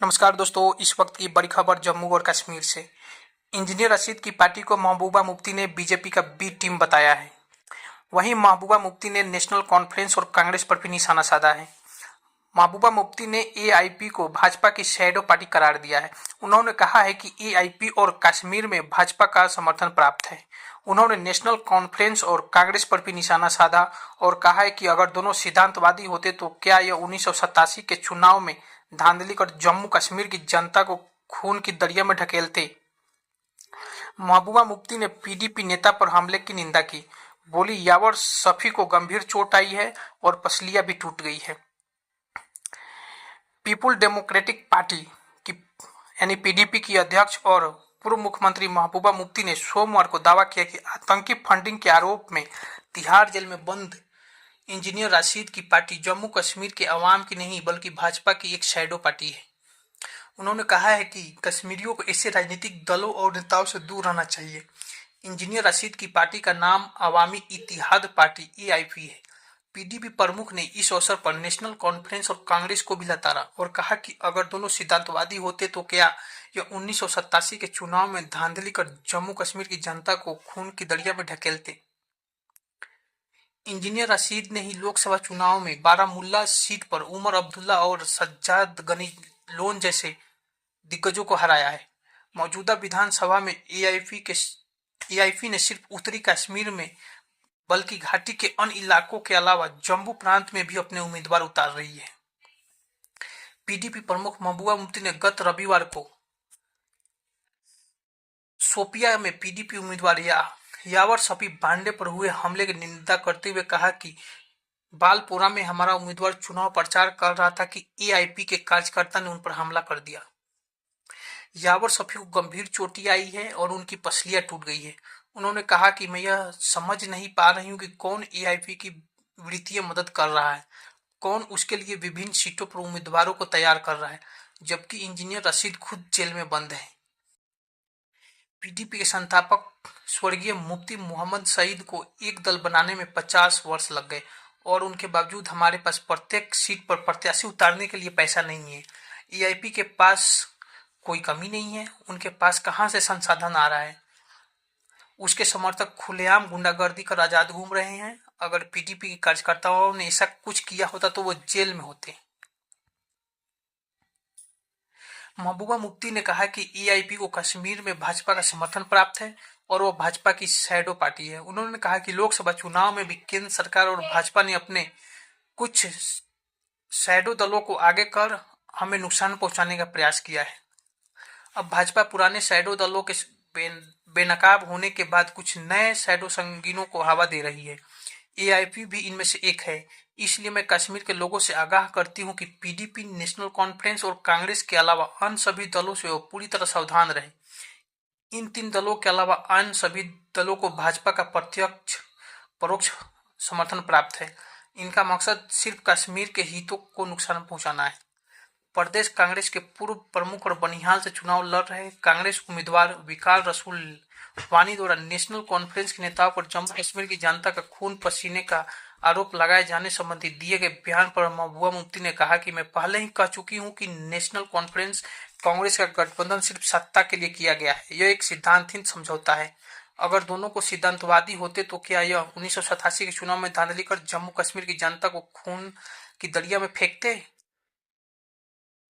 नमस्कार दोस्तों, इस वक्त की बड़ी खबर जम्मू और कश्मीर से। इंजीनियर रशीद की पार्टी को महबूबा मुफ्ती ने बीजेपी का बी टीम बताया है। वहीं महबूबा मुफ्ती ने नेशनल कॉन्फ्रेंस और कांग्रेस पर भी निशाना साधा है। महबूबा मुफ्ती ने एआईपी को भाजपा की शैडो पार्टी करार दिया है। उन्होंने कहा है कि एआईपी और कश्मीर में भाजपा का समर्थन प्राप्त है। उन्होंने नेशनल कॉन्फ्रेंस और कांग्रेस पर भी निशाना साधा और कहा है कि अगर दोनों सिद्धांतवादी होते तो क्या यह 1987 के चुनाव में धांधली कर जम्मू कश्मीर की जनता को खून की दरिया में ढकेलते। महबूबा मुफ्ती ने पीडीपी नेता पर हमले की निंदा की। बोली, यावर सफी को गंभीर चोट आई है और पसलियां भी टूट गई है। पीपुल डेमोक्रेटिक पार्टी की यानी पीडीपी की अध्यक्ष और पूर्व मुख्यमंत्री महबूबा मुफ्ती ने सोमवार को दावा किया कि आतंकी फंडिंग के आरोप में तिहाड़ जेल में बंद इंजीनियर रशीद की पार्टी जम्मू कश्मीर के अवाम की नहीं बल्कि भाजपा की एक शैडो पार्टी है। उन्होंने कहा है कि कश्मीरियों को ऐसे राजनीतिक दलों और नेताओं से दूर रहना चाहिए। इंजीनियर रशीद की पार्टी का नाम अवामी इत्तेहाद पार्टी एआईपी है। पीडीपी प्रमुख ने इस अवसर पर नेशनल कॉन्फ्रेंस और कांग्रेस को भी लताड़ा और कहा कि अगर दोनों सिद्धांतवादी होते तो क्या यह 1987 के चुनाव में धांधली कर जम्मू कश्मीर की जनता को खून की दरिया में ढकेलते। इंजीनियर रशीद ने ही लोकसभा चुनाव में बारामुल्ला सीट पर उमर अब्दुल्ला और सज्जाद गनी लोन जैसे दिग्गजों को हराया है। मौजूदा विधानसभा में एआईपी ने सिर्फ उत्तरी कश्मीर में बल्कि घाटी के अन्य इलाकों के अलावा जम्मू प्रांत में भी अपने उम्मीदवार उतार रही है। पीडीपी प्रमुख महबूबा मुफ्ती ने गत रविवार को शोपिया में पीडीपी उम्मीदवार यावर सफी बांडे पर हुए हमले की निंदा करते हुए कहा कि बालपोरा में हमारा उम्मीदवार चुनाव प्रचार कर रहा था कि एआईपी के कार्यकर्ता ने उन पर हमला कर दिया। यावर सफी को गंभीर चोटें आई है और उनकी पसलियां टूट गई है। उन्होंने कहा कि मैं यह समझ नहीं पा रही हूं कि कौन एआईपी की वित्तीय मदद कर रहा है, कौन उसके लिए विभिन्न सीटों पर उम्मीदवारों को तैयार कर रहा है, जबकि इंजीनियर रशीद खुद जेल में बंद है। पीडीपी के संस्थापक स्वर्गीय मुफ्ती मोहम्मद सईद को एक दल बनाने में 50 वर्ष लग गए और उनके बावजूद हमारे पास प्रत्येक सीट पर प्रत्याशी उतारने के लिए पैसा नहीं है। एआईपी के पास कोई कमी नहीं है, उनके पास कहां से संसाधन आ रहा है। उसके समर्थक खुलेआम गुंडागर्दी कर आजाद घूम रहे हैं। अगर पीडीपी के कार्यकर्ताओं ने ऐसा कुछ किया होता तो वो जेल में होते। महबूबा मुफ्ती ने कहा कि एआईपी को कश्मीर में भाजपा का समर्थन प्राप्त है और वो भाजपा की शैडो पार्टी है। उन्होंने कहा कि लोकसभा चुनाव में भी केंद्र सरकार और भाजपा ने अपने कुछ शैडो दलों को आगे कर हमें नुकसान पहुंचाने का प्रयास किया है। अब भाजपा पुराने शैडो दलों के बेनकाब होने के बाद कुछ नए शैडो संगीनों को हवा दे रही है। एआईपी भी इनमें से एक है। इसलिए मैं कश्मीर के लोगों से आगाह करती हूं कि पीडीपी, नेशनल कॉन्फ्रेंस और कांग्रेस के अलावा अन्य सभी दलों से वो पूरी तरह सावधान रहे। इन 3 दलों के अलावा अन्य सभी दलों को भाजपा का प्रत्यक्ष परोक्ष समर्थन प्राप्त है। इनका मकसद सिर्फ कश्मीर के हितों को नुकसान पहुंचाना है। प्रदेश कांग्रेस के पूर्व प्रमुख और बनिहाल से चुनाव लड़ रहे कांग्रेस उम्मीदवार विकाल रसूल वानी द्वारा नेशनल कॉन्फ्रेंस के नेताओं पर जम्मू कश्मीर की जनता का खून पसीने का आरोप लगाए जाने संबंधी दिए गए बयान पर महबूबा मुफ्ती ने कहा कि मैं पहले ही कह चुकी हूं कि नेशनल कॉन्फ्रेंस कांग्रेस का गठबंधन सिर्फ सत्ता के लिए किया गया है। यह एक सिद्धांतहीन समझौता है। अगर दोनों को सिद्धांतवादी होते तो क्या यह 1987 के चुनाव में धांधली कर जम्मू कश्मीर की जनता को खून की दरिया में फेंकते।